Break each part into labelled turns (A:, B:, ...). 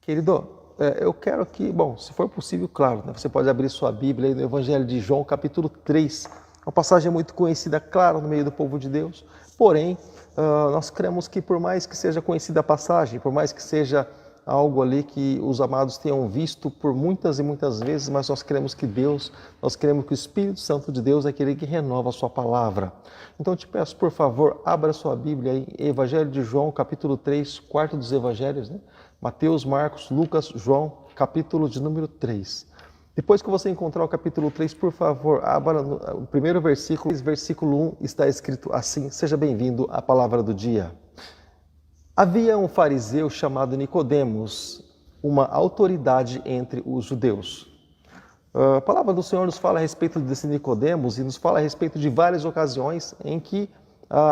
A: Querido, eu quero que, bom, se for possível, claro, né, você pode abrir sua Bíblia aí no Evangelho de João, capítulo 3. Uma passagem muito conhecida, claro, no meio do povo de Deus. Porém, nós cremos que por mais que seja conhecida a passagem, por mais que seja algo ali que os amados tenham visto por muitas e muitas vezes, mas nós cremos que Deus, nós cremos que o Espírito Santo de Deus é aquele que renova a sua palavra. Então eu te peço, por favor, abra sua Bíblia aí, Evangelho de João, capítulo 3, quarto dos Evangelhos, né? Mateus, Marcos, Lucas, João, capítulo de número 3. Depois que você encontrar o capítulo 3, por favor, abra o primeiro versículo. Versículo 1 está escrito assim: seja bem-vindo à palavra do dia. Havia um fariseu chamado Nicodemos, uma autoridade entre os judeus. A palavra do Senhor nos fala a respeito desse Nicodemos e nos fala a respeito de várias ocasiões em que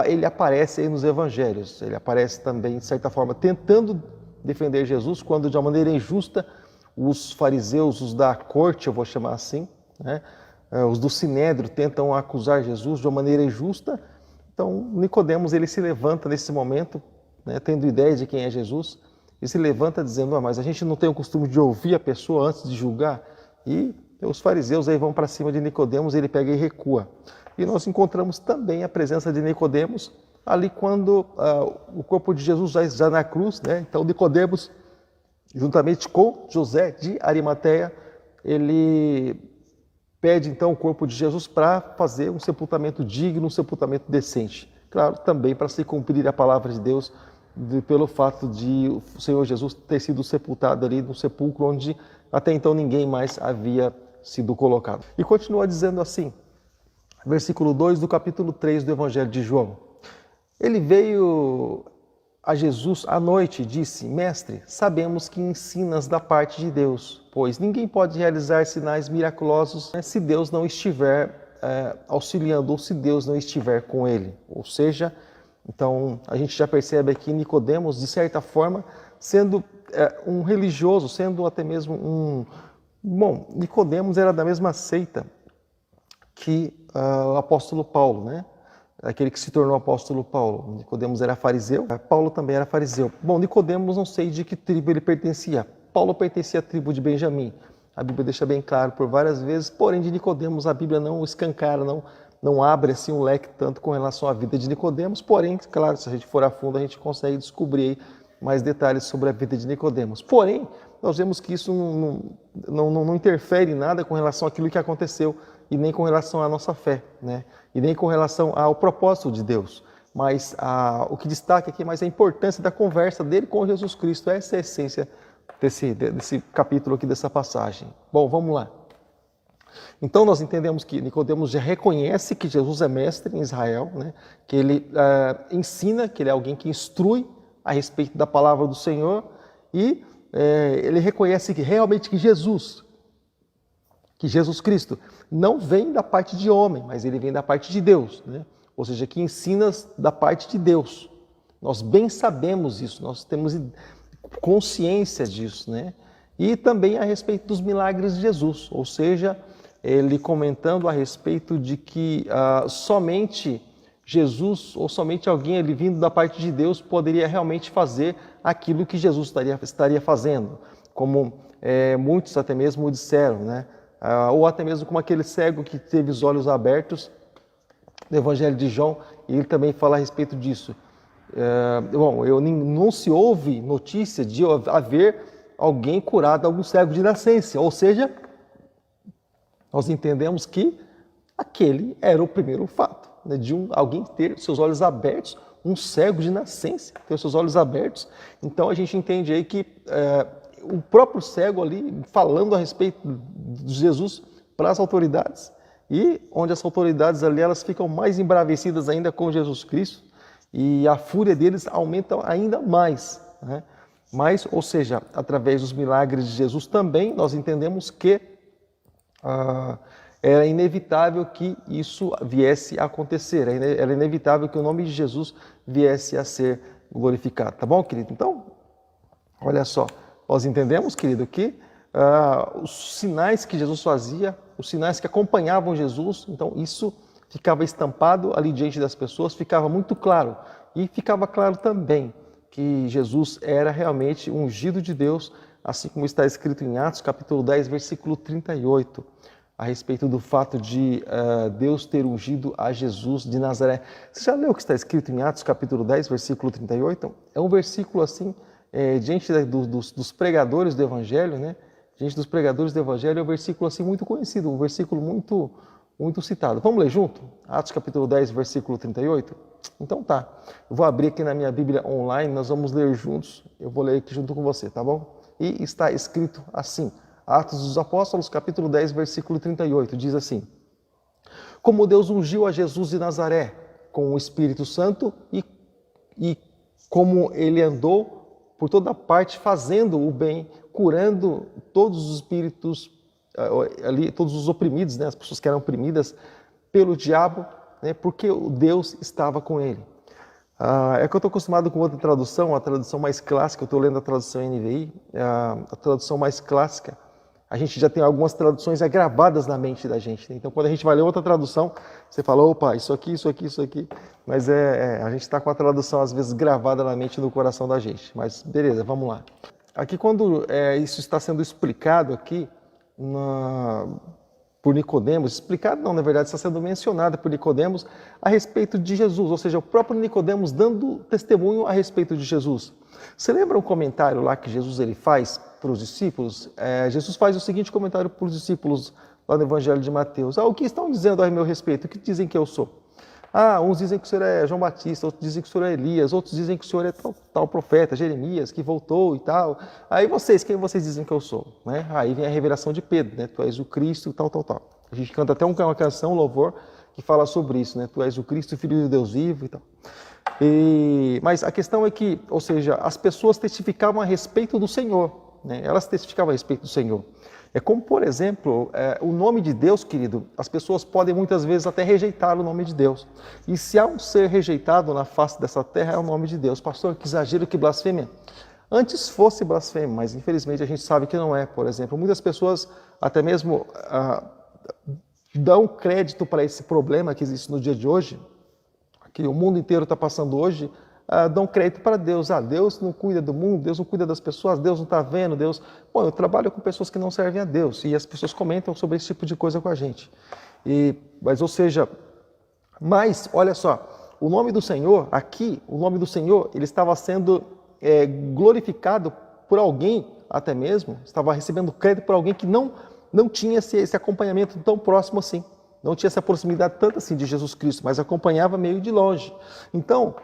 A: ele aparece aí nos evangelhos. Ele aparece também, de certa forma, tentando defender Jesus, quando de uma maneira injusta os fariseus, os da corte, eu vou chamar assim, né? Os do Sinédrio tentam acusar Jesus de uma maneira injusta. Então Nicodemos ele se levanta nesse momento, né, tendo ideia de quem é Jesus, e se levanta dizendo: mas a gente não tem o costume de ouvir a pessoa antes de julgar. E os fariseus aí vão para cima de Nicodemos, ele pega e recua. E nós encontramos também a presença de Nicodemos ali quando o corpo de Jesus já na cruz, né? Então Nicodemos, juntamente com José de Arimateia, ele pede então o corpo de Jesus para fazer um sepultamento digno, um sepultamento decente. Claro, também para se cumprir a palavra de Deus, pelo fato de o Senhor Jesus ter sido sepultado ali no sepulcro onde até então ninguém mais havia sido colocado. E continua dizendo assim, versículo 2 do capítulo 3 do Evangelho de João. Ele veio a Jesus à noite e disse: Mestre, sabemos que ensinas da parte de Deus, pois ninguém pode realizar sinais miraculosos se Deus não estiver auxiliando ou se Deus não estiver com ele. Ou seja, então a gente já percebe aqui Nicodemos, de certa forma, sendo um religioso, sendo até mesmo um... Bom, Nicodemos era da mesma seita que o apóstolo Paulo, né? Aquele que se tornou apóstolo Paulo. Nicodemos era fariseu, Paulo também era fariseu. Bom, Nicodemos não sei de que tribo ele pertencia. Paulo pertencia à tribo de Benjamim. A Bíblia deixa bem claro por várias vezes, porém de Nicodemos a Bíblia não escancara, não abre assim um leque tanto com relação à vida de Nicodemos, porém, claro, se a gente for a fundo a gente consegue descobrir mais detalhes sobre a vida de Nicodemos. Porém, nós vemos que isso não interfere em nada com relação àquilo que aconteceu e nem com relação à nossa fé, né? E nem com relação ao propósito de Deus. Mas o que destaca aqui mais é a importância da conversa dele com Jesus Cristo. Essa é a essência desse capítulo aqui, dessa passagem. Bom, vamos lá. Então nós entendemos que Nicodemos já reconhece que Jesus é mestre em Israel, né? Que ele ensina, que ele é alguém que instrui a respeito da palavra do Senhor e ele reconhece que realmente que Jesus Cristo não vem da parte de homem, mas ele vem da parte de Deus, né? Ou seja, que ensinas da parte de Deus. Nós bem sabemos isso, nós temos consciência disso, né? E também a respeito dos milagres de Jesus, ou seja, ele comentando a respeito de que somente Jesus ou somente alguém ali vindo da parte de Deus poderia realmente fazer aquilo que Jesus estaria fazendo, como muitos até mesmo disseram, né? Ou até mesmo como aquele cego que teve os olhos abertos no Evangelho de João, e ele também fala a respeito disso. Bom, não se ouve notícia de haver alguém curado, algum cego de nascença, ou seja, nós entendemos que aquele era o primeiro fato, né, de alguém ter seus olhos abertos, um cego de nascença ter seus olhos abertos. Então a gente entende aí que o próprio cego ali falando a respeito de Jesus para as autoridades, e onde as autoridades ali elas ficam mais embravecidas ainda com Jesus Cristo e a fúria deles aumenta ainda mais, né? Mas, ou seja, através dos milagres de Jesus também nós entendemos que era inevitável que isso viesse a acontecer, era inevitável que o nome de Jesus viesse a ser glorificado, tá bom, querido? Então, olha só, nós entendemos, querido, que os sinais que Jesus fazia, os sinais que acompanhavam Jesus, então isso ficava estampado ali diante das pessoas, ficava muito claro. E ficava claro também que Jesus era realmente ungido de Deus, assim como está escrito em Atos capítulo 10, versículo 38, a respeito do fato de Deus ter ungido a Jesus de Nazaré. Você já leu o que está escrito em Atos capítulo 10, versículo 38? É um versículo assim, diante dos pregadores do Evangelho, né? Diante dos pregadores do Evangelho, é um versículo assim muito conhecido, um versículo muito citado. Vamos ler junto? Atos capítulo 10, versículo 38? Então tá, eu vou abrir aqui na minha Bíblia online, nós vamos ler juntos, eu vou ler aqui junto com você, tá bom? E está escrito assim, Atos dos Apóstolos, capítulo 10, versículo 38, diz assim: Como Deus ungiu a Jesus de Nazaré com o Espírito Santo e como ele andou por toda parte fazendo o bem, curando todos os espíritos, ali, todos os oprimidos, né, as pessoas que eram oprimidas pelo diabo, né, porque Deus estava com ele. É que eu estou acostumado com outra tradução, a tradução mais clássica, eu estou lendo a tradução NVI, a tradução mais clássica, a gente já tem algumas traduções gravadas na mente da gente, né? Então quando a gente vai ler outra tradução, você fala, opa, isso aqui, mas a gente está com a tradução às vezes gravada na mente e no coração da gente, mas beleza, vamos lá. Aqui quando isso está sendo explicado aqui, por Nicodemos, explicado não, na verdade está sendo mencionado por Nicodemos a respeito de Jesus, ou seja, o próprio Nicodemos dando testemunho a respeito de Jesus. Você lembra um comentário lá que Jesus ele faz para os discípulos? Jesus faz o seguinte comentário para os discípulos lá no Evangelho de Mateus: o que estão dizendo a meu respeito? O que dizem que eu sou? Uns dizem que o senhor é João Batista, outros dizem que o senhor é Elias, outros dizem que o senhor é tal profeta, Jeremias, que voltou e tal. Aí vocês, quem vocês dizem que eu sou? Né? Aí vem a revelação de Pedro, né? Tu és o Cristo, tal. A gente canta até uma canção, um louvor, que fala sobre isso, né? Tu és o Cristo, Filho de Deus vivo e tal. Mas a questão é que, ou seja, as pessoas testificavam a respeito do Senhor, né? Elas testificavam a respeito do Senhor. É como, por exemplo, o nome de Deus, querido, as pessoas podem muitas vezes até rejeitar o nome de Deus. E se há um ser rejeitado na face dessa terra, é o nome de Deus. Pastor, que exagero, que blasfêmia. Antes fosse blasfêmia, mas infelizmente a gente sabe que não é, por exemplo. Muitas pessoas até mesmo dão crédito para esse problema que existe no dia de hoje, que o mundo inteiro está passando hoje, dão crédito para Deus. Deus não cuida do mundo, Deus não cuida das pessoas, Deus não está vendo, Deus... Bom, eu trabalho com pessoas que não servem a Deus e as pessoas comentam sobre esse tipo de coisa com a gente. Mas, olha só, o nome do Senhor, aqui, o nome do Senhor, ele estava sendo glorificado por alguém, até mesmo, estava recebendo crédito por alguém que não tinha esse acompanhamento tão próximo assim. Não tinha essa proximidade tanto assim de Jesus Cristo, mas acompanhava meio de longe. Então,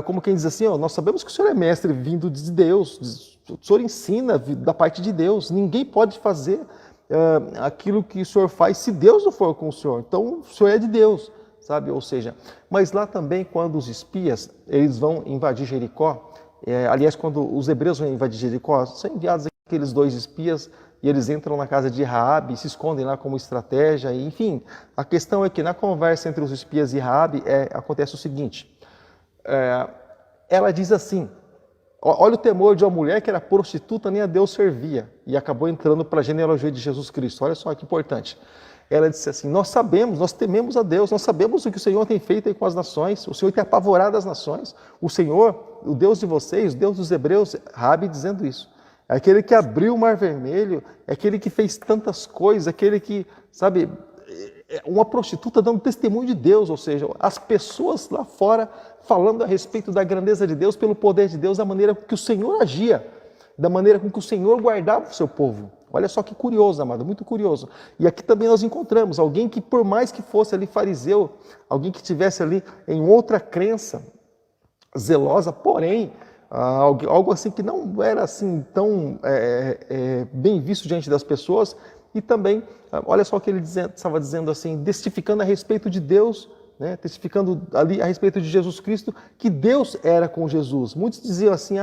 A: como quem diz assim, nós sabemos que o Senhor é mestre vindo de Deus, o Senhor ensina da parte de Deus, ninguém pode fazer aquilo que o Senhor faz se Deus não for com o Senhor. Então, o Senhor é de Deus, sabe? Ou seja, mas lá também quando os espias, eles vão invadir Jericó, aliás, quando os hebreus vão invadir Jericó, são enviados aqueles 2 espias, e eles entram na casa de Raabe, se escondem lá como estratégia, e, enfim. A questão é que na conversa entre os espias e Raabe acontece o seguinte, ela diz assim, olha o temor de uma mulher que era prostituta, nem a Deus servia, e acabou entrando para a genealogia de Jesus Cristo. Olha só que importante. Ela disse assim, nós tememos a Deus, nós sabemos o que o Senhor tem feito aí com as nações, o Senhor tem apavorado as nações, o Senhor, o Deus de vocês, o Deus dos hebreus, Raabe dizendo isso. É aquele que abriu o Mar Vermelho, é aquele que fez tantas coisas, aquele que, sabe, uma prostituta dando testemunho de Deus, ou seja, as pessoas lá fora falando a respeito da grandeza de Deus, pelo poder de Deus, da maneira com que o Senhor agia, da maneira com que o Senhor guardava o seu povo. Olha só que curioso, amado, muito curioso. E aqui também nós encontramos alguém que, por mais que fosse ali fariseu, alguém que estivesse ali em outra crença zelosa, porém, algo assim que não era assim tão bem visto diante das pessoas, e também, olha só o que ele estava dizendo assim, testificando a respeito de Deus, né, testificando ali a respeito de Jesus Cristo, que Deus era com Jesus. Muitos diziam assim,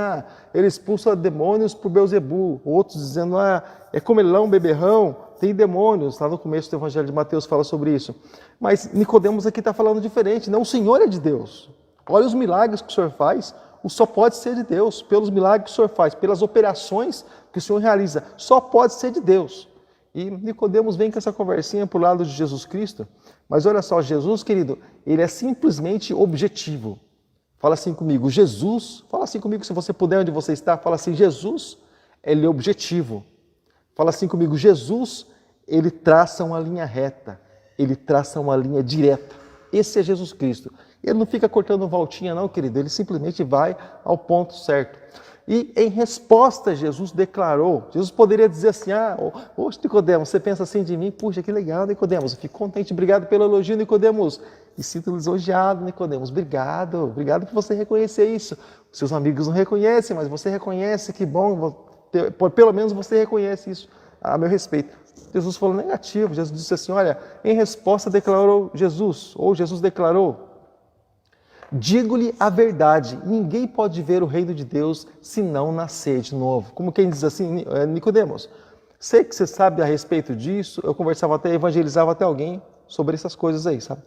A: ele expulsa demônios por Beelzebu, outros dizendo, é comelão, beberrão, tem demônios, lá no começo do Evangelho de Mateus fala sobre isso. Mas Nicodemos aqui está falando diferente, não, o Senhor é de Deus. Olha os milagres que o Senhor faz, só pode ser de Deus, pelos milagres que o Senhor faz, pelas operações que o Senhor realiza, só pode ser de Deus. E Nicodemos vem com essa conversinha para o lado de Jesus Cristo, mas olha só, Jesus, querido, ele é simplesmente objetivo. Fala assim comigo, Jesus, fala assim comigo se você puder onde você está, fala assim, Jesus ele é objetivo. Fala assim comigo, Jesus, ele traça uma linha reta, ele traça uma linha direta. Esse é Jesus Cristo. Ele não fica cortando voltinha não, querido, ele simplesmente vai ao ponto certo. E em resposta, Jesus declarou, Jesus poderia dizer assim, hoje Nicodemos, você pensa assim de mim, puxa, que legal, Nicodemos, eu fico contente, obrigado pelo elogio, Nicodemos, e sinto lisonjeado, Nicodemos, obrigado por você reconhecer isso. Seus amigos não reconhecem, mas você reconhece, que bom, pelo menos você reconhece isso a meu respeito. Jesus falou negativo, Jesus disse assim, olha, em resposta declarou Jesus, ou Jesus declarou, digo-lhe a verdade, ninguém pode ver o reino de Deus se não nascer de novo. Como quem diz assim, Nicodemos, sei que você sabe a respeito disso, eu conversava até, evangelizava até alguém sobre essas coisas aí, sabe?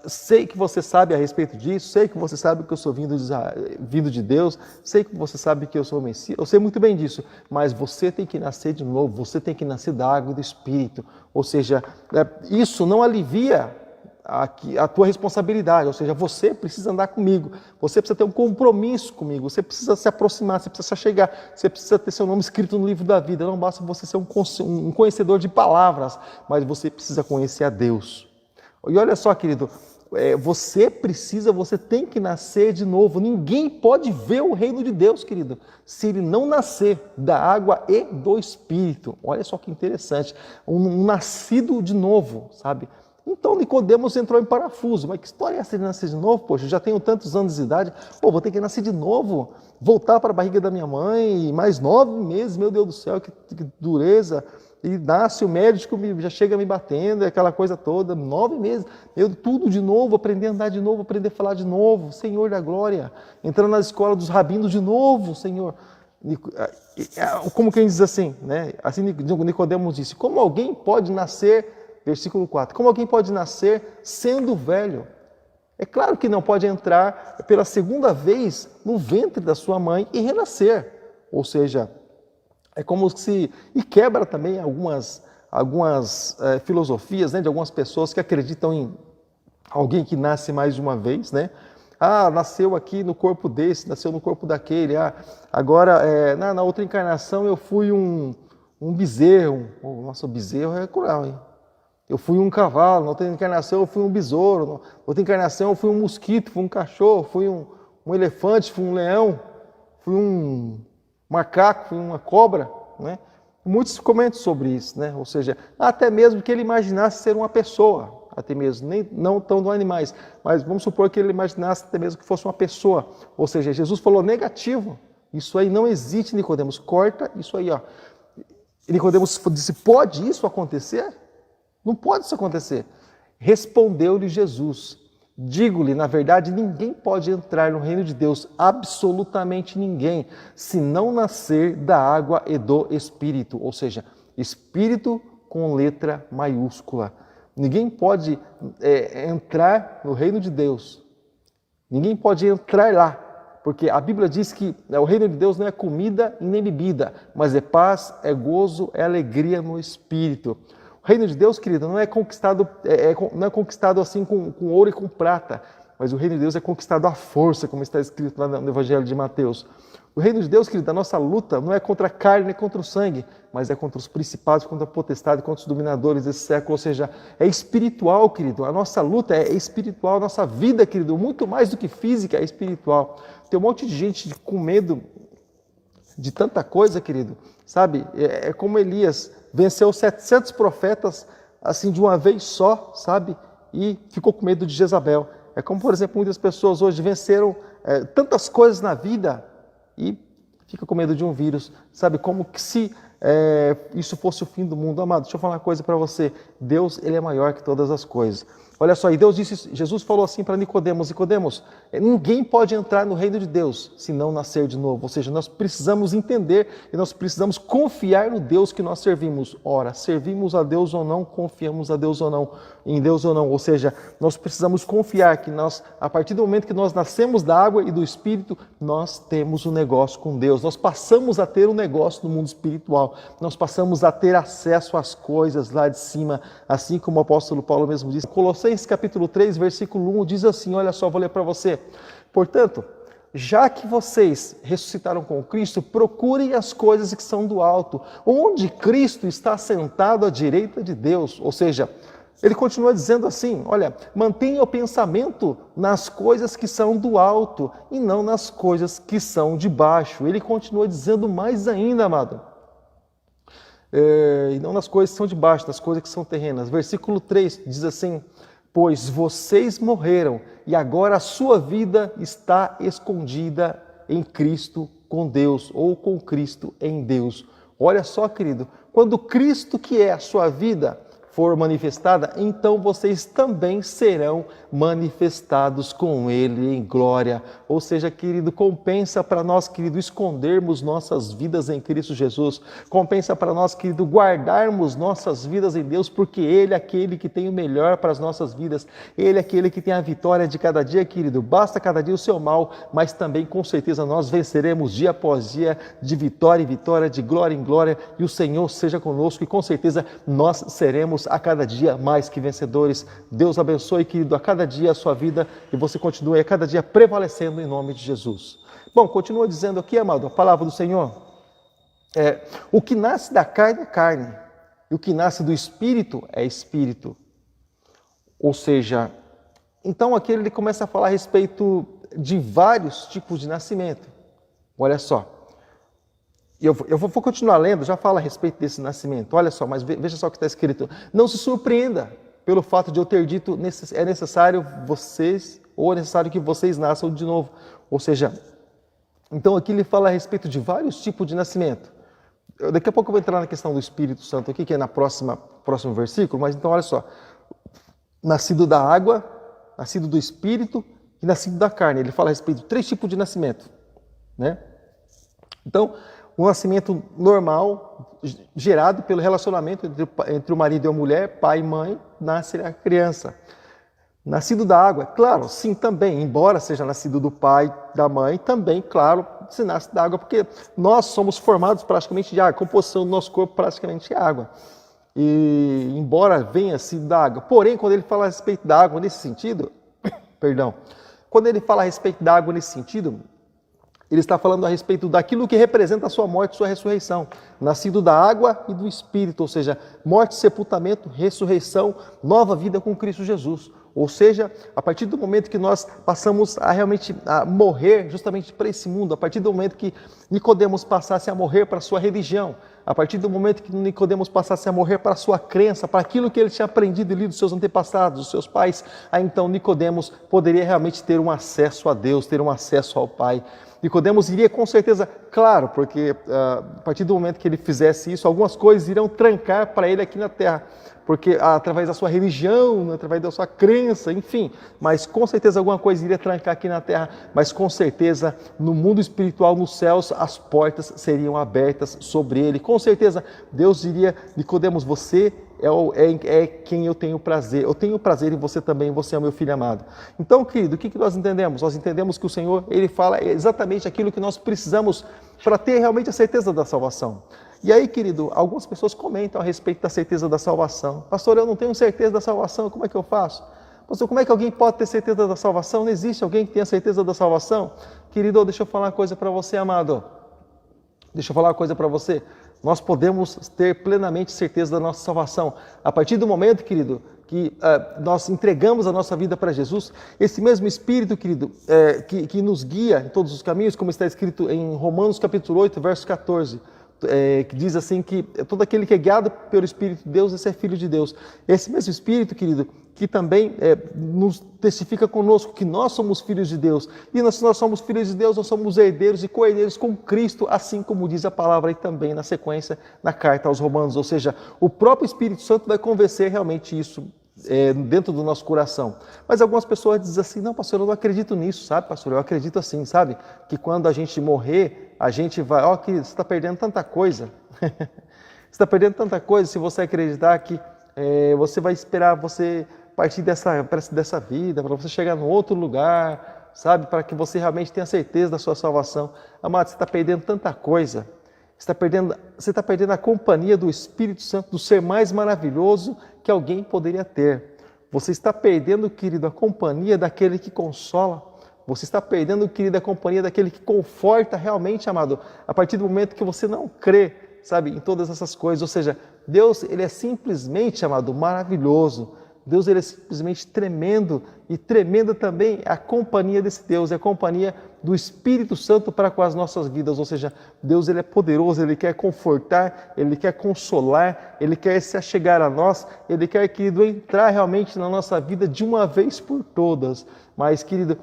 A: Sei que você sabe a respeito disso, sei que você sabe que eu sou vindo de Deus, sei que você sabe que eu sou o Messias, eu sei muito bem disso, mas você tem que nascer de novo, você tem que nascer da água e do Espírito, ou seja, isso não alivia a tua responsabilidade, ou seja, você precisa andar comigo, você precisa ter um compromisso comigo, você precisa se aproximar, você precisa chegar, você precisa ter seu nome escrito no livro da vida, não basta você ser um conhecedor de palavras, mas você precisa conhecer a Deus. E olha só, querido, você tem que nascer de novo. Ninguém pode ver o reino de Deus, querido, se ele não nascer da água e do Espírito. Olha só que interessante, um nascido de novo, sabe? Então Nicodemos entrou em parafuso. Mas que história é essa de nascer de novo? Poxa, eu já tenho tantos anos de idade, vou ter que nascer de novo, voltar para a barriga da minha mãe, mais 9 meses, meu Deus do céu, que dureza. E nasce, o médico já chega me batendo, aquela coisa toda, 9 meses, tudo de novo, aprender a andar de novo, aprender a falar de novo, Senhor da glória, entrando na escola dos rabinos de novo, Senhor. Como quem diz assim, né? Assim Nicodemos disse, como alguém pode nascer, versículo 4, como alguém pode nascer sendo velho? É claro que não pode entrar pela segunda vez no ventre da sua mãe e renascer, ou seja, é como se... E quebra também algumas filosofias, né, de algumas pessoas que acreditam em alguém que nasce mais de uma vez, né? Nasceu aqui no corpo desse, nasceu no corpo daquele. Agora, na outra encarnação eu fui um bezerro. Nossa, o bezerro é cruel, hein? Eu fui um cavalo, na outra encarnação eu fui um besouro, na outra encarnação eu fui um mosquito, fui um cachorro, fui um elefante, fui um leão, fui um macaco, fui uma cobra, né? Muitos comentam sobre isso, né? Ou seja, até mesmo que ele imaginasse ser uma pessoa, até mesmo, não tão do animais, mas vamos supor que ele imaginasse até mesmo que fosse uma pessoa, ou seja, Jesus falou negativo, isso aí não existe, Nicodemos, corta isso aí, ó. E Nicodemos disse, pode isso acontecer? Não pode isso acontecer. Respondeu-lhe Jesus, digo-lhe, na verdade, ninguém pode entrar no reino de Deus, absolutamente ninguém, se não nascer da água e do Espírito, ou seja, Espírito com letra maiúscula. Ninguém pode entrar no reino de Deus, ninguém pode entrar lá, porque a Bíblia diz que o reino de Deus não é comida e nem bebida, mas é paz, é gozo, é alegria no Espírito. O reino de Deus, querido, não é conquistado, não é conquistado assim com ouro e com prata, mas o reino de Deus é conquistado à força, como está escrito lá no Evangelho de Mateus. O reino de Deus, querido, a nossa luta não é contra a carne nem contra o sangue, mas é contra os principados, contra a potestade, contra os dominadores desse século, ou seja, é espiritual, querido. A nossa luta é espiritual, a nossa vida, querido, muito mais do que física, é espiritual. Tem um monte de gente com medo de tanta coisa, querido, sabe? É como Elias venceu 700 profetas assim de uma vez só, sabe? E ficou com medo de Jezabel. É como, por exemplo, muitas pessoas hoje venceram tantas coisas na vida e fica com medo de um vírus, sabe? Como que se isso fosse o fim do mundo. Amado, deixa eu falar uma coisa para você. Deus, ele é maior que todas as coisas. Olha só, e Deus disse, Jesus falou assim para Nicodemos, Nicodemos, ninguém pode entrar no reino de Deus se não nascer de novo. Ou seja, nós precisamos entender e nós precisamos confiar no Deus que nós servimos. Ora, servimos a Deus ou não, confiamos a Deus ou não, em Deus ou não. Ou seja, nós precisamos confiar que nós, a partir do momento que nós nascemos da água e do Espírito, nós temos um negócio com Deus. Nós passamos a ter um negócio no mundo espiritual. Nós passamos a ter acesso às coisas lá de cima, assim como o apóstolo Paulo mesmo disse. Colossenses capítulo 3, versículo 1 diz assim, olha só, vou ler para você. Portanto, já que vocês ressuscitaram com Cristo, procurem as coisas que são do alto, onde Cristo está sentado à direita de Deus. Ou seja, ele continua dizendo assim, olha, mantenha o pensamento nas coisas que são do alto e não nas coisas que são de baixo. Ele continua dizendo mais ainda, amado. E não nas coisas que são de baixo, nas coisas que são terrenas. Versículo 3 diz assim, pois vocês morreram e agora a sua vida está escondida em Cristo com Deus, ou com Cristo em Deus. Olha só, querido, quando Cristo, que é a sua vida, for manifestada, então vocês também serão manifestados com Ele em glória. Ou seja, querido, compensa para nós, querido, escondermos nossas vidas em Cristo Jesus. Compensa para nós, querido, guardarmos nossas vidas em Deus, porque Ele é aquele que tem o melhor para as nossas vidas. Ele é aquele que tem a vitória de cada dia, querido. Basta cada dia o seu mal, mas também, com certeza, nós venceremos dia após dia, de vitória em vitória, de glória em glória, e o Senhor seja conosco, e com certeza nós seremos a cada dia mais que vencedores. Deus abençoe, querido, a cada dia a sua vida e você continue a cada dia prevalecendo em nome de Jesus. Bom, continua dizendo aqui, amado, a palavra do Senhor. O que nasce da carne é carne, e o que nasce do Espírito é Espírito. Ou seja, então aqui ele começa a falar a respeito de vários tipos de nascimento. Olha só. Eu vou continuar lendo, já fala a respeito desse nascimento. Olha só, mas veja só o que está escrito. Não se surpreenda pelo fato de eu ter dito é necessário vocês, ou é necessário que vocês nasçam de novo. Ou seja, então aqui ele fala a respeito de vários tipos de nascimento. Daqui a pouco eu vou entrar na questão do Espírito Santo aqui, que é na próximo versículo, mas então olha só. Nascido da água, nascido do Espírito e nascido da carne. Ele fala a respeito de 3 tipos de nascimento, né? Então, um nascimento normal, gerado pelo relacionamento entre o marido e a mulher, pai e mãe, nasce a criança. Nascido da água, claro, sim, também, embora seja nascido do pai, da mãe, também, claro, se nasce da água, porque nós somos formados praticamente de água, a composição do nosso corpo praticamente é água. E embora venha sido da água, porém, quando ele fala a respeito da água nesse sentido, quando ele fala a respeito da água nesse sentido, ele está falando a respeito daquilo que representa a sua morte e sua ressurreição. Nascido da água e do Espírito, ou seja, morte, sepultamento, ressurreição, nova vida com Cristo Jesus. Ou seja, a partir do momento que nós passamos a realmente a morrer justamente para esse mundo, a partir do momento que Nicodemos passasse a morrer para a sua religião, a partir do momento que Nicodemos passasse a morrer para a sua crença, para aquilo que ele tinha aprendido e lido dos seus antepassados, dos seus pais, aí então Nicodemos poderia realmente ter um acesso a Deus, ter um acesso ao Pai. Nicodemos iria com certeza, claro, porque a partir do momento que ele fizesse isso, algumas coisas irão trancar para ele aqui na terra, porque através da sua religião, através da sua crença, enfim, mas com certeza alguma coisa iria trancar aqui na terra, mas com certeza no mundo espiritual, nos céus, as portas seriam abertas sobre ele. Com certeza Deus diria, Nicodemos, você é quem eu tenho prazer. Eu tenho prazer em você também, você é o meu filho amado. Então, querido, o que nós entendemos? Nós entendemos que o Senhor, Ele fala exatamente aquilo que nós precisamos para ter realmente a certeza da salvação. E aí, querido, algumas pessoas comentam a respeito da certeza da salvação. Pastor, eu não tenho certeza da salvação, como é que eu faço? Pastor, como é que alguém pode ter certeza da salvação? Não existe alguém que tenha certeza da salvação? Querido, deixa eu falar uma coisa para você, amado. Deixa eu falar uma coisa para você. Nós podemos ter plenamente certeza da nossa salvação. A partir do momento, querido, que nós entregamos a nossa vida para Jesus, esse mesmo Espírito, querido, que nos guia em todos os caminhos, como está escrito em Romanos capítulo 8, verso 14, que diz assim que todo aquele que é guiado pelo Espírito de Deus, esse é filho de Deus. Esse mesmo Espírito, querido, que também nos testifica conosco que nós somos filhos de Deus. E nós somos filhos de Deus, nós somos herdeiros e co-herdeiros com Cristo, assim como diz a palavra aí também na sequência, na carta aos Romanos. Ou seja, o próprio Espírito Santo vai convencer realmente isso dentro do nosso coração. Mas algumas pessoas dizem assim, não, pastor, eu não acredito nisso, sabe, pastor? Eu acredito assim, sabe? Que quando a gente morrer, a gente vai... que você está perdendo tanta coisa. Você está perdendo tanta coisa se você acreditar que você vai esperar você partir dessa vida, para você chegar num outro lugar, sabe? Para que você realmente tenha certeza da sua salvação. Amado, você está perdendo tanta coisa. Você está perdendo a companhia do Espírito Santo, do ser mais maravilhoso que alguém poderia ter. Você está perdendo, querido, a companhia daquele que consola. Você está perdendo, querido, a companhia daquele que conforta realmente, amado, a partir do momento que você não crê, sabe, em todas essas coisas. Ou seja, Deus, ele é simplesmente, amado, maravilhoso. Deus, ele é simplesmente tremendo, e tremenda também a companhia desse Deus, é a companhia do Espírito Santo para com as nossas vidas. Ou seja, Deus, ele é poderoso, ele quer confortar, ele quer consolar, ele quer se achegar a nós, ele quer, querido, entrar realmente na nossa vida de uma vez por todas. Mas, querido,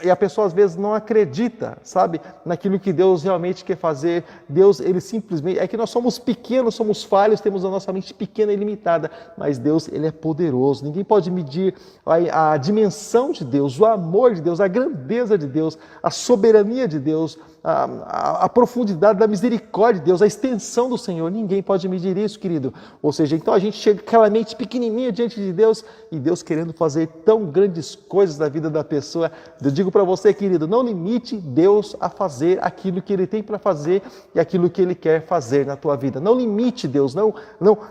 A: e a pessoa às vezes não acredita, sabe, naquilo que Deus realmente quer fazer. Deus, ele simplesmente, é que nós somos pequenos, somos falhos, temos a nossa mente pequena e limitada, mas Deus, ele é poderoso. Ninguém pode medir a dimensão de Deus, o amor de Deus, a grandeza de Deus, a soberania de Deus, a profundidade da misericórdia de Deus, a extensão do Senhor. Ninguém pode medir isso, querido. Ou seja, então a gente chega aquela mente pequenininha diante de Deus, e Deus querendo fazer tão grandes coisas na vida da pessoa. Eu digo para você, querido, não limite Deus a fazer aquilo que Ele tem para fazer e aquilo que Ele quer fazer na tua vida. Não limite Deus, não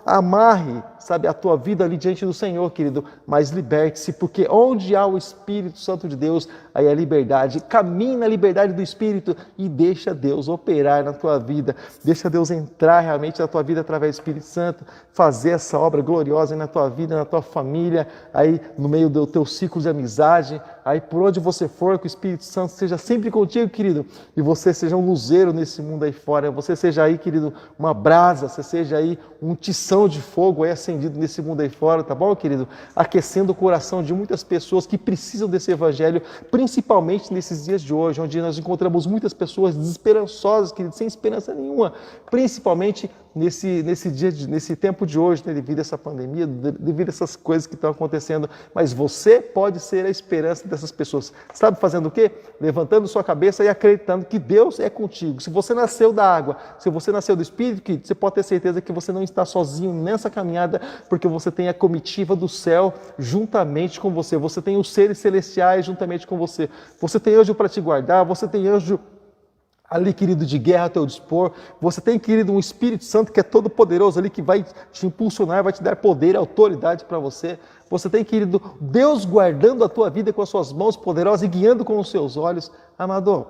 A: amarre, sabe, a tua vida ali diante do Senhor, querido, mas liberte-se, porque onde há o Espírito Santo de Deus, aí é liberdade. Caminhe na liberdade do Espírito e deixa Deus operar na tua vida. Deixa Deus entrar realmente na tua vida através do Espírito Santo, fazer essa obra gloriosa na tua vida, na tua família, aí no meio do teu ciclo de amizade, aí por onde você for, que o Espírito Santo seja sempre contigo, querido, e você seja um luzeiro nesse mundo aí fora, você seja aí, querido, uma brasa, você seja aí um tição de fogo aí acendido nesse mundo aí fora, tá bom, querido? Aquecendo o coração de muitas pessoas que precisam desse evangelho, principalmente nesses dias de hoje, onde nós encontramos muitas pessoas desesperançosas, querido, sem esperança nenhuma, principalmente nesse tempo de hoje, né, devido a essa pandemia, devido a essas coisas que estão acontecendo. Mas você pode ser a esperança dessas pessoas. Sabe fazendo o quê? Levantando sua cabeça e acreditando que Deus é contigo. Se você nasceu da água, se você nasceu do Espírito, você pode ter certeza que você não está sozinho nessa caminhada, porque você tem a comitiva do céu juntamente com você. Você tem os seres celestiais juntamente com você. Você tem anjo para te guardar, você tem anjo ali, querido, de guerra a teu dispor. Você tem, querido, um Espírito Santo que é todo poderoso ali, que vai te impulsionar, vai te dar poder e autoridade para você. Você tem, querido, Deus guardando a tua vida com as suas mãos poderosas e guiando com os seus olhos. Amado,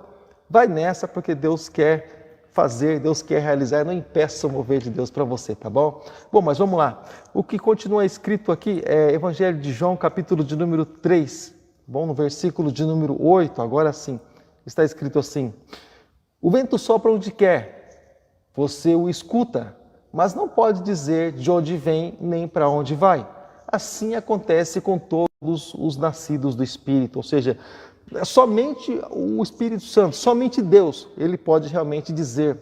A: vai nessa, porque Deus quer fazer, Deus quer realizar. Não impeça o mover de Deus para você, tá bom? Bom, mas vamos lá. O que continua escrito aqui é Evangelho de João, capítulo de número 3. Bom, no versículo de número 8, agora sim, está escrito assim: o vento sopra onde quer, você o escuta, mas não pode dizer de onde vem nem para onde vai. Assim acontece com todos os nascidos do Espírito. Ou seja, somente o Espírito Santo, somente Deus, ele pode realmente dizer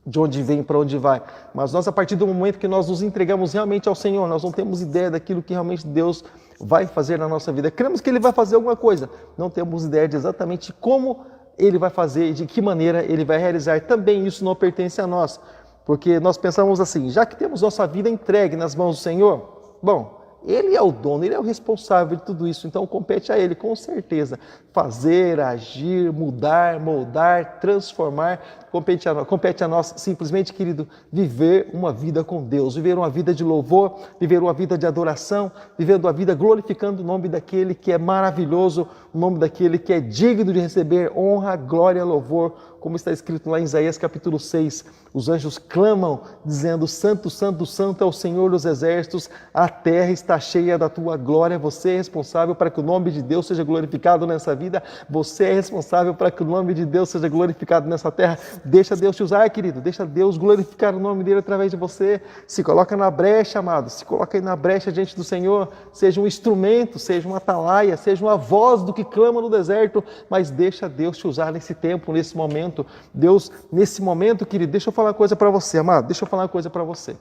A: de onde vem e para onde vai. Mas nós, a partir do momento que nós nos entregamos realmente ao Senhor, nós não temos ideia daquilo que realmente Deus vai fazer na nossa vida. Cremos que Ele vai fazer alguma coisa, não temos ideia de exatamente como Ele vai fazer e de que maneira Ele vai realizar. Também isso não pertence a nós, porque nós pensamos assim: já que temos nossa vida entregue nas mãos do Senhor, bom, Ele é o dono, Ele é o responsável de tudo isso, então compete a Ele, com certeza, fazer, agir, mudar, moldar, transformar. Compete a nós simplesmente, querido, viver uma vida com Deus, viver uma vida de louvor, viver uma vida de adoração, viver uma vida glorificando o nome daquele que é maravilhoso, o nome daquele que é digno de receber honra, glória, louvor, como está escrito lá em Isaías capítulo 6. Os anjos clamam, dizendo: Santo, Santo, Santo é o Senhor dos exércitos, a terra está cheia da tua glória. Você é responsável para que o nome de Deus seja glorificado nessa vida, você é responsável para que o nome de Deus seja glorificado nessa terra. Deixa Deus te usar, querido, deixa Deus glorificar o nome dele através de você. Se coloca na brecha, amado, se coloca aí na brecha diante do Senhor, seja um instrumento, seja uma atalaia, seja uma voz do que clama no deserto, mas deixa Deus te usar nesse tempo, nesse momento. Deus, nesse momento, querido, deixa eu falar uma coisa para você, amado, deixa eu falar uma coisa para você.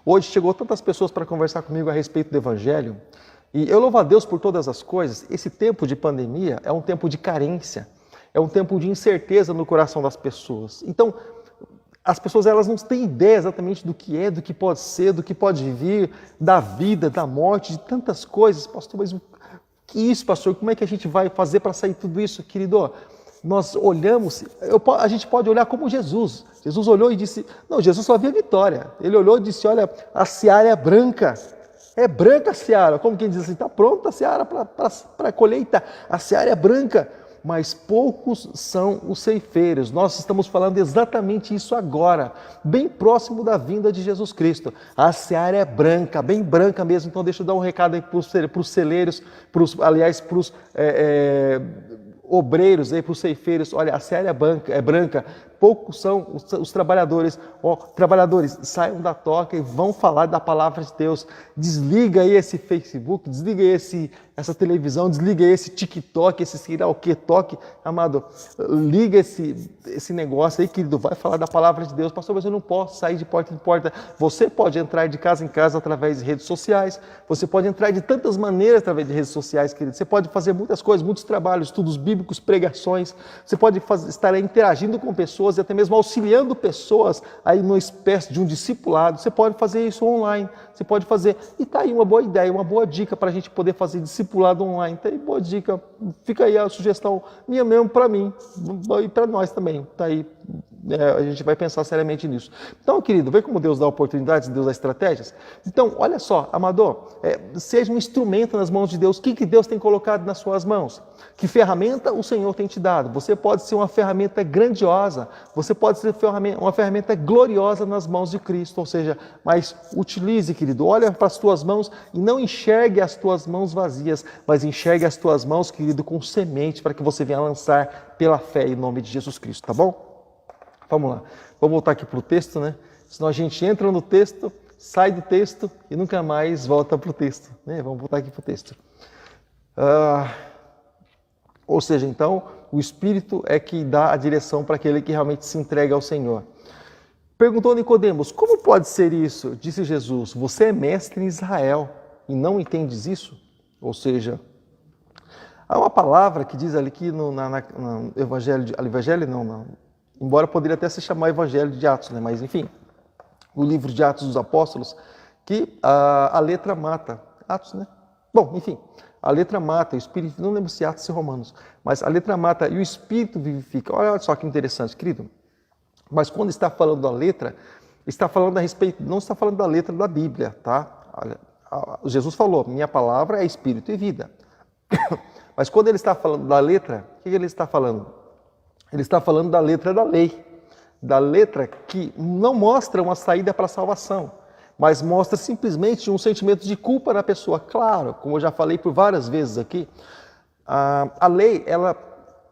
A: Hoje chegou tantas pessoas para conversar comigo a respeito do Evangelho, e eu louvo a Deus por todas as coisas. Esse tempo de pandemia é um tempo de carência, é um tempo de incerteza no coração das pessoas. Então, as pessoas, elas não têm ideia exatamente do que é, do que pode ser, do que pode vir, da vida, da morte, de tantas coisas. Pastor, mas o que é isso, pastor? Como é que a gente vai fazer para sair tudo isso, querido? Nós olhamos, a gente pode olhar como Jesus. Jesus olhou e disse, não, Jesus só via vitória. Ele olhou e disse: olha, a seara é branca, É branca a seara, como quem diz assim, está pronta a seara para a colheita. A seara é branca, mas poucos são os ceifeiros. Nós estamos falando exatamente isso agora, bem próximo da vinda de Jesus Cristo. A seara é branca, bem branca mesmo. Então deixa eu dar um recado aí para os celeiros, para os obreiros, para os ceifeiros. Olha, a seara é branca. Poucos são os trabalhadores. Trabalhadores, saiam da toca e vão falar da palavra de Deus. Desliga aí esse Facebook, desliga aí essa televisão, desliga aí esse TikTok, esse sei lá o que toque. Amado, liga esse negócio aí, querido, vai falar da palavra de Deus. Pastor, mas eu não posso sair de porta em porta. Você pode entrar de casa em casa através de redes sociais. Você pode entrar de tantas maneiras através de redes sociais, querido. Você pode fazer muitas coisas, muitos trabalhos, estudos bíblicos, pregações. Você pode estar interagindo com pessoas e até mesmo auxiliando pessoas aí numa espécie de um discipulado. Você pode fazer isso online, você pode fazer. E está aí uma boa ideia, uma boa dica para a gente poder fazer discipulado online. Tá aí, boa dica. Fica aí a sugestão minha mesmo para mim e para nós também. Tá aí. A gente vai pensar seriamente nisso. Então, querido, vê como Deus dá oportunidades, Deus dá estratégias. Então, olha só, amador, seja um instrumento nas mãos de Deus. O que Deus tem colocado nas suas mãos? Que ferramenta o Senhor tem te dado? Você pode ser uma ferramenta grandiosa, você pode ser uma ferramenta gloriosa nas mãos de Cristo, ou seja, mas utilize, querido, olha para as tuas mãos e não enxergue as tuas mãos vazias, mas enxergue as tuas mãos, querido, com semente para que você venha lançar pela fé em nome de Jesus Cristo, tá bom? Vamos lá, vamos voltar aqui para o texto, né? Senão a gente entra no texto, sai do texto e nunca mais volta para o texto, né? Vamos voltar aqui para o texto. Ou seja, então, o Espírito é que dá a direção para aquele que realmente se entrega ao Senhor. Perguntou Nicodemos, como pode ser isso? Disse Jesus, você é mestre em Israel e não entendes isso? Ou seja, há uma palavra que diz ali que no Evangelho não, embora poderia até se chamar Evangelho de Atos, né? Mas enfim, o livro de Atos dos Apóstolos, que a letra mata. Atos, né? Bom, enfim, a letra mata, o Espírito, não lembro se Atos e Romanos, mas a letra mata e o Espírito vivifica. Olha só que interessante, querido. Mas quando está falando da letra, está falando a respeito, não está falando da letra da Bíblia, tá? Jesus falou, minha palavra é Espírito e vida. Mas quando ele está falando da letra, o que ele está falando? Ele está falando da letra da lei, da letra que não mostra uma saída para a salvação, mas mostra simplesmente um sentimento de culpa na pessoa. Claro, como eu já falei por várias vezes aqui, a lei,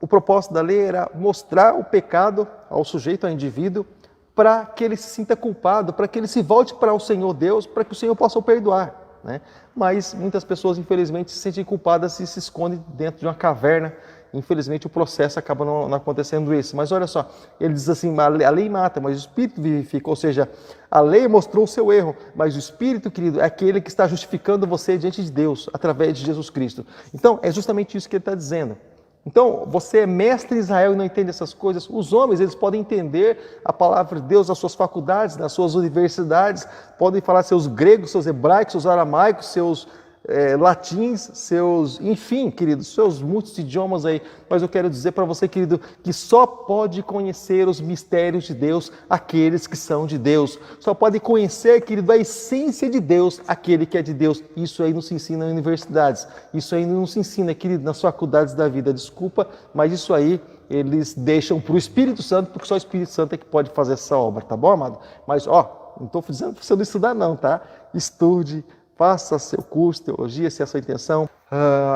A: o propósito da lei era mostrar o pecado ao sujeito, ao indivíduo, para que ele se sinta culpado, para que ele se volte para o Senhor Deus, para que o Senhor possa o perdoar, né? Mas muitas pessoas, infelizmente, se sentem culpadas e se escondem dentro de uma caverna. Infelizmente, o processo acaba não acontecendo isso. Mas olha só, ele diz assim, a lei mata, mas o Espírito vivifica. Ou seja, a lei mostrou o seu erro, mas o Espírito, querido, é aquele que está justificando você diante de Deus, através de Jesus Cristo. Então, é justamente isso que ele está dizendo. Então, você é mestre em Israel e não entende essas coisas. Os homens, eles podem entender a palavra de Deus nas suas faculdades, nas suas universidades, podem falar seus gregos, seus hebraicos, seus aramaicos, seus latins, enfim, querido, seus muitos idiomas aí. Mas eu quero dizer para você, querido, que só pode conhecer os mistérios de Deus aqueles que são de Deus. Só pode conhecer, querido, a essência de Deus aquele que é de Deus. Isso aí não se ensina nas universidades. Isso aí não se ensina, querido, nas faculdades da vida. Desculpa, mas isso aí eles deixam para o Espírito Santo, porque só o Espírito Santo é que pode fazer essa obra, tá bom, amado? Mas, não estou dizendo para você não estudar não, tá? Estude, faça seu curso, teologia, se é a sua intenção.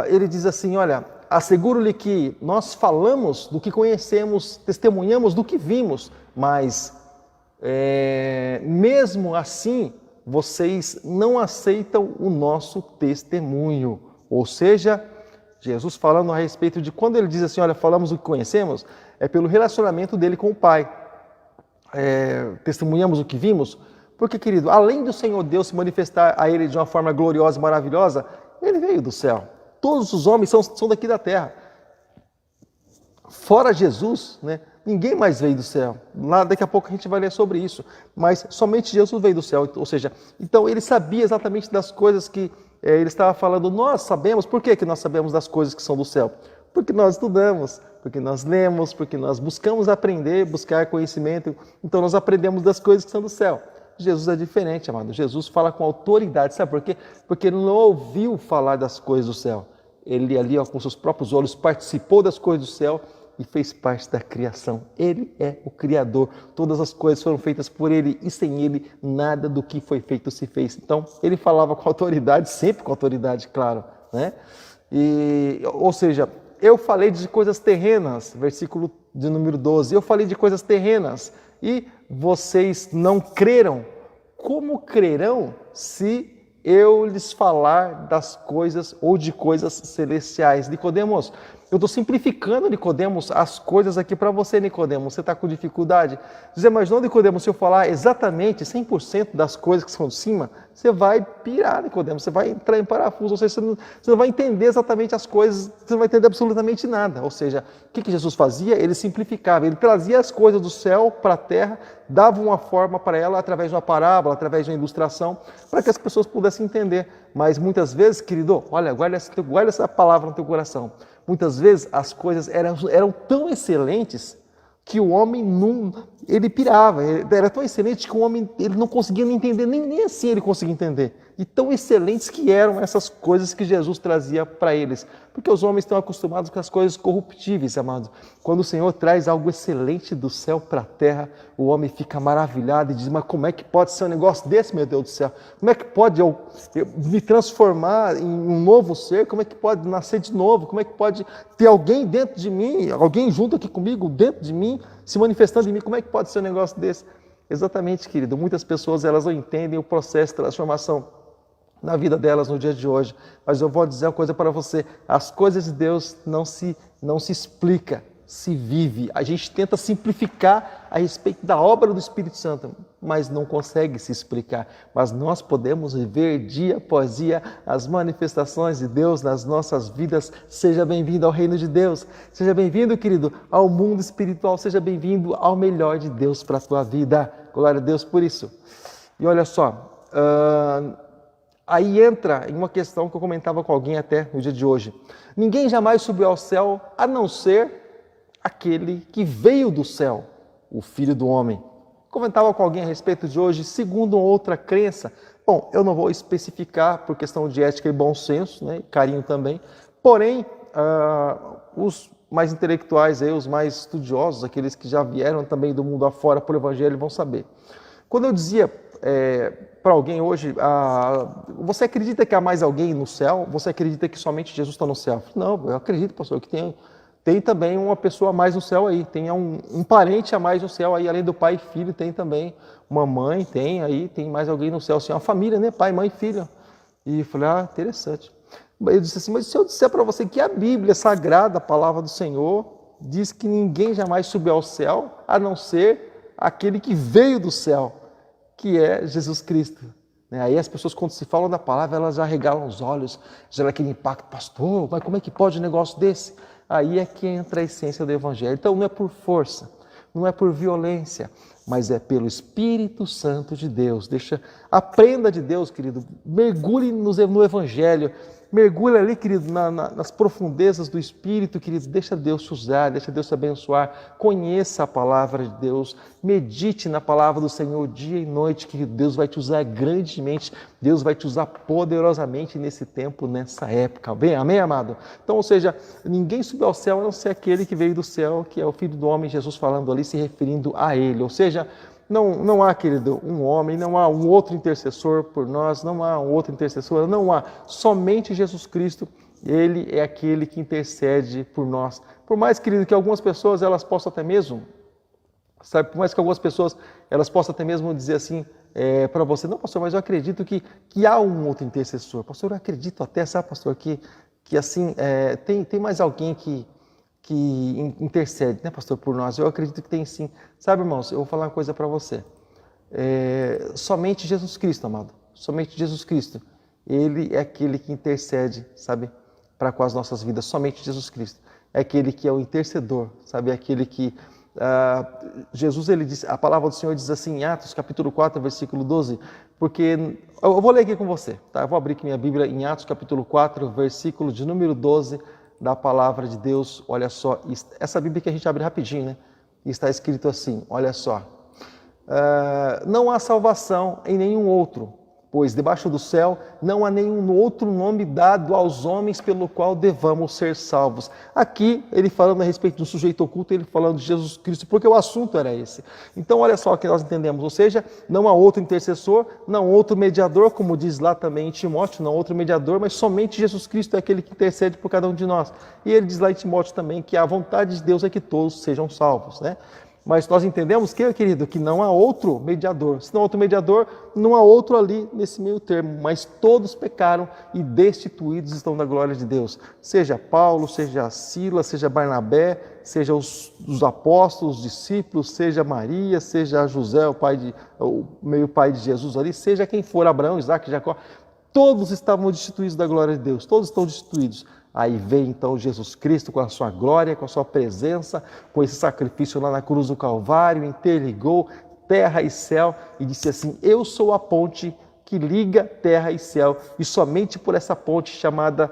A: Ele diz assim, olha, asseguro-lhe que nós falamos do que conhecemos, testemunhamos do que vimos, mas mesmo assim, vocês não aceitam o nosso testemunho. Ou seja, Jesus falando a respeito de quando ele diz assim, olha, falamos o que conhecemos, é pelo relacionamento dele com o Pai. Testemunhamos o que vimos, porque, querido, além do Senhor Deus se manifestar a ele de uma forma gloriosa e maravilhosa, ele veio do céu. Todos os homens são daqui da terra. Fora Jesus, né, ninguém mais veio do céu. Lá, daqui a pouco a gente vai ler sobre isso. Mas somente Jesus veio do céu. Ou seja, então ele sabia exatamente das coisas que ele estava falando. Nós sabemos. Por que nós sabemos das coisas que são do céu? Porque nós estudamos, porque nós lemos, porque nós buscamos aprender, buscar conhecimento. Então nós aprendemos das coisas que são do céu. Jesus é diferente, amado. Jesus fala com autoridade, sabe por quê? Porque ele não ouviu falar das coisas do céu. Ele ali, ó, com seus próprios olhos, participou das coisas do céu e fez parte da criação. Ele é o Criador. Todas as coisas foram feitas por Ele e sem Ele nada do que foi feito se fez. Então, ele falava com autoridade, sempre com autoridade, claro, né? Ou seja, eu falei de coisas terrenas, versículo de número 12, eu falei de coisas terrenas e vocês não creram. Como crerão se eu lhes falar das coisas ou de coisas celestiais? Nicodemos, eu estou simplificando, Nicodemos, as coisas aqui para você, Nicodemos. Você está com dificuldade? Você imaginou, Nicodemos, se eu falar exatamente 100% das coisas que são de cima, você vai pirar, Nicodemos, você vai entrar em parafuso, ou seja, você não vai entender exatamente as coisas, você não vai entender absolutamente nada. Ou seja, o que Jesus fazia? Ele simplificava, ele trazia as coisas do céu para a terra, dava uma forma para ela através de uma parábola, através de uma ilustração, para que as pessoas pudessem entender. Mas muitas vezes, querido, olha, guarda essa palavra no teu coração. Muitas vezes as coisas eram tão excelentes que o homem ele pirava. Era tão excelente que o homem ele não conseguia nem entender, nem assim ele conseguia entender. E tão excelentes que eram essas coisas que Jesus trazia para eles. Porque os homens estão acostumados com as coisas corruptíveis, amados. Quando o Senhor traz algo excelente do céu para a terra, o homem fica maravilhado e diz, mas como é que pode ser um negócio desse, meu Deus do céu? Como é que pode eu me transformar em um novo ser? Como é que pode nascer de novo? Como é que pode ter alguém dentro de mim, alguém junto aqui comigo, dentro de mim, se manifestando em mim? Como é que pode ser um negócio desse? Exatamente, querido. Muitas pessoas elas não entendem o processo de transformação na vida delas no dia de hoje. Mas eu vou dizer uma coisa para você, as coisas de Deus não se explica, se vive. A gente tenta simplificar a respeito da obra do Espírito Santo, mas não consegue se explicar. Mas nós podemos viver dia após dia as manifestações de Deus nas nossas vidas. Seja bem-vindo ao reino de Deus. Seja bem-vindo, querido, ao mundo espiritual. Seja bem-vindo ao melhor de Deus para a tua vida. Glória a Deus por isso. E olha só, aí entra em uma questão que eu comentava com alguém até no dia de hoje. Ninguém jamais subiu ao céu a não ser aquele que veio do céu, o Filho do Homem. Comentava com alguém a respeito de hoje, segundo outra crença. Bom, eu não vou especificar por questão de ética e bom senso, né, carinho também. Porém, os mais intelectuais, os mais estudiosos, aqueles que já vieram também do mundo afora por Evangelho, vão saber. Quando eu dizia para alguém hoje, você acredita que há mais alguém no céu? Você acredita que somente Jesus está no céu? Não, eu acredito, pastor, que tem também uma pessoa a mais no céu aí, tem um parente a mais no céu aí, além do pai e filho, tem também uma mãe, tem mais alguém no céu, assim, uma família, né? Pai, mãe e filho. E eu falei, interessante. Eu disse assim, mas se eu disser para você que a Bíblia Sagrada, a palavra do Senhor, diz que ninguém jamais subiu ao céu, a não ser aquele que veio do céu, que é Jesus Cristo. Aí as pessoas, quando se falam da palavra, elas já regalam os olhos, gera aquele impacto, pastor, mas como é que pode um negócio desse? Aí é que entra a essência do Evangelho. Então não é por força, não é por violência, mas é pelo Espírito Santo de Deus. Aprenda de Deus, querido, mergulhe no Evangelho, mergulhe ali, querido, nas profundezas do Espírito, querido, deixa Deus te usar, deixa Deus te abençoar, conheça a palavra de Deus, medite na palavra do Senhor dia e noite, que Deus vai te usar grandemente, Deus vai te usar poderosamente nesse tempo, nessa época. Bem, amém, amado? Então, ou seja, ninguém subiu ao céu a não ser aquele que veio do céu, que é o Filho do Homem, Jesus falando ali, se referindo a ele, ou seja, não há, querido, um homem, não há um outro intercessor por nós, não há um outro intercessor, não há. Somente Jesus Cristo, Ele é aquele que intercede por nós. Por mais, querido, que algumas pessoas, elas possam até mesmo, sabe, por mais que algumas pessoas, elas possam até mesmo dizer assim, para você, não, pastor, mas eu acredito que há um outro intercessor. Pastor, eu acredito até, sabe, pastor, que assim, tem mais alguém que intercede, né, pastor, por nós. Eu acredito que tem sim. Sabe, irmãos, eu vou falar uma coisa para você. Somente Jesus Cristo, amado, somente Jesus Cristo, Ele é aquele que intercede, sabe, para com as nossas vidas. Somente Jesus Cristo é aquele que é o intercedor, sabe, é aquele que Jesus, ele diz, a palavra do Senhor diz assim em Atos capítulo 4, versículo 12, porque eu vou ler aqui com você, tá? Eu vou abrir aqui minha Bíblia em Atos capítulo 4, versículo de número 12, da palavra de Deus. Olha só, essa Bíblia que a gente abre rapidinho, né? E está escrito assim, olha só. não há salvação em nenhum outro, pois debaixo do céu não há nenhum outro nome dado aos homens pelo qual devamos ser salvos. Aqui, ele falando a respeito do sujeito oculto, ele falando de Jesus Cristo, porque o assunto era esse. Então, olha só o que nós entendemos, ou seja, não há outro intercessor, não outro mediador, como diz lá também em Timóteo, não outro mediador, mas somente Jesus Cristo é aquele que intercede por cada um de nós. E ele diz lá em Timóteo também que a vontade de Deus é que todos sejam salvos, né? Mas nós entendemos que, querido, que não há outro mediador. Se não há outro mediador, não há outro ali nesse meio termo. Mas todos pecaram e destituídos estão da glória de Deus. Seja Paulo, seja Silas, seja Barnabé, seja os apóstolos, os discípulos, seja Maria, seja José, o meio pai de Jesus ali, seja quem for, Abraão, Isaac, Jacó, todos estavam destituídos da glória de Deus. Todos estão destituídos. Aí vem então Jesus Cristo com a sua glória, com a sua presença, com esse sacrifício lá na cruz do Calvário, interligou terra e céu e disse assim: eu sou a ponte que liga terra e céu, e somente por essa ponte chamada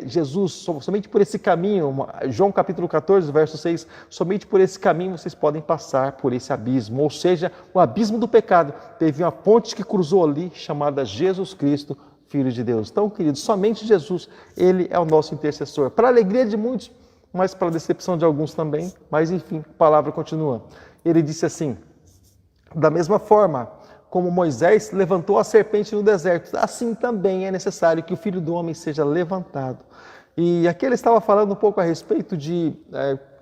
A: Jesus, somente por esse caminho, João capítulo 14, verso 6, somente por esse caminho vocês podem passar por esse abismo, ou seja, o abismo do pecado. Teve uma ponte que cruzou ali, chamada Jesus Cristo, Filho de Deus. Então, queridos, somente Jesus, ele é o nosso intercessor. Para a alegria de muitos, mas para a decepção de alguns também. Mas, enfim, a palavra continua. Ele disse assim: da mesma forma como Moisés levantou a serpente no deserto, assim também é necessário que o Filho do Homem seja levantado. E aqui ele estava falando um pouco a respeito de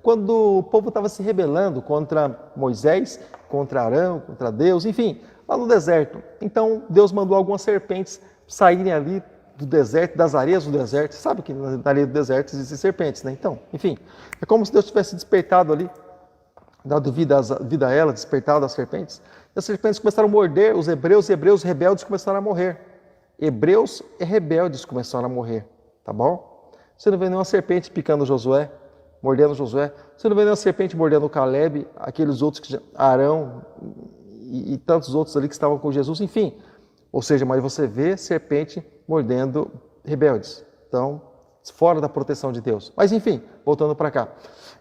A: quando o povo estava se rebelando contra Moisés, contra Arão, contra Deus, enfim, lá no deserto. Então, Deus mandou algumas serpentes saírem ali do deserto, das areias do deserto. Você sabe que na areia do deserto existem serpentes, né? Então, enfim, é como se Deus tivesse despertado ali, dado vida a ela, despertado as serpentes. E as serpentes começaram a morder os hebreus, e hebreus rebeldes começaram a morrer. Hebreus e rebeldes começaram a morrer, tá bom? Você não vê nenhuma serpente picando Josué, mordendo Josué. Você não vê nenhuma serpente mordendo Caleb, aqueles outros, Arão e tantos outros ali que estavam com Jesus, enfim. Ou seja, mas você vê serpente mordendo rebeldes. Então, fora da proteção de Deus. Mas enfim, voltando para cá.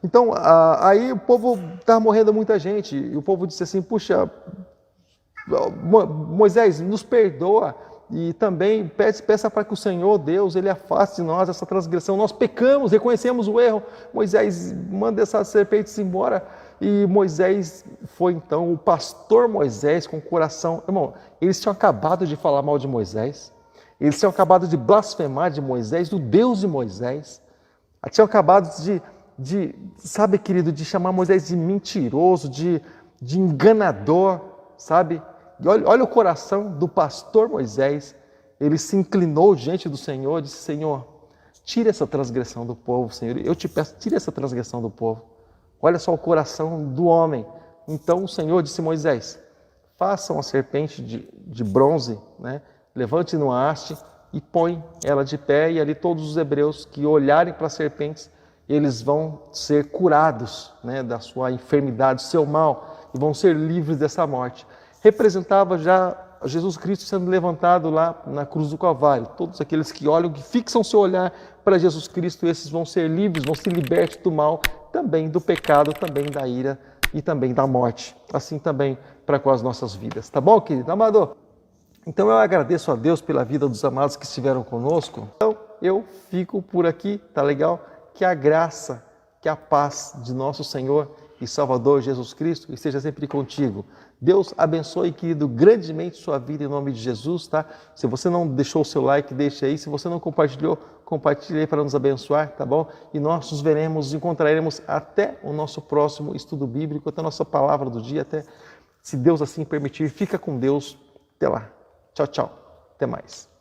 A: Então, aí o povo estava morrendo muita gente. E o povo disse assim: puxa, Moisés, nos perdoa. E também peça para que o Senhor, Deus, Ele afaste de nós essa transgressão. Nós pecamos, reconhecemos o erro. Moisés, manda essas serpentes embora. E Moisés foi então, o pastor Moisés com o coração... Irmão, eles tinham acabado de falar mal de Moisés, eles tinham acabado de blasfemar de Moisés, do Deus de Moisés, tinham acabado sabe, querido, de chamar Moisés de mentiroso, de enganador, sabe? E olha o coração do pastor Moisés, ele se inclinou diante do Senhor e disse: Senhor, tira essa transgressão do povo, Senhor, eu te peço, tira essa transgressão do povo. Olha só o coração do homem. Então o Senhor disse a Moisés: faça uma serpente de bronze, né? Levante numa haste e põe ela de pé, e ali todos os hebreus que olharem para as serpentes, eles vão ser curados, né, da sua enfermidade, do seu mal, e vão ser livres dessa morte. Representava já Jesus Cristo sendo levantado lá na cruz do Calvário. Todos aqueles que olham, que fixam seu olhar para Jesus Cristo, esses vão ser livres, vão se libertar do mal, também do pecado, também da ira e também da morte. Assim também para com as nossas vidas. Tá bom, querido? Amado? Então eu agradeço a Deus pela vida dos amados que estiveram conosco. Então eu fico por aqui, tá legal? Que a graça, que a paz de nosso Senhor e Salvador Jesus Cristo esteja sempre contigo. Deus abençoe, querido, grandemente sua vida em nome de Jesus, tá? Se você não deixou o seu like, deixa aí. Se você não compartilhou, compartilhe aí para nos abençoar, tá bom? E nós nos encontraremos até o nosso próximo estudo bíblico, até a nossa palavra do dia, até, se Deus assim permitir. Fica com Deus. Até lá. Tchau, tchau. Até mais.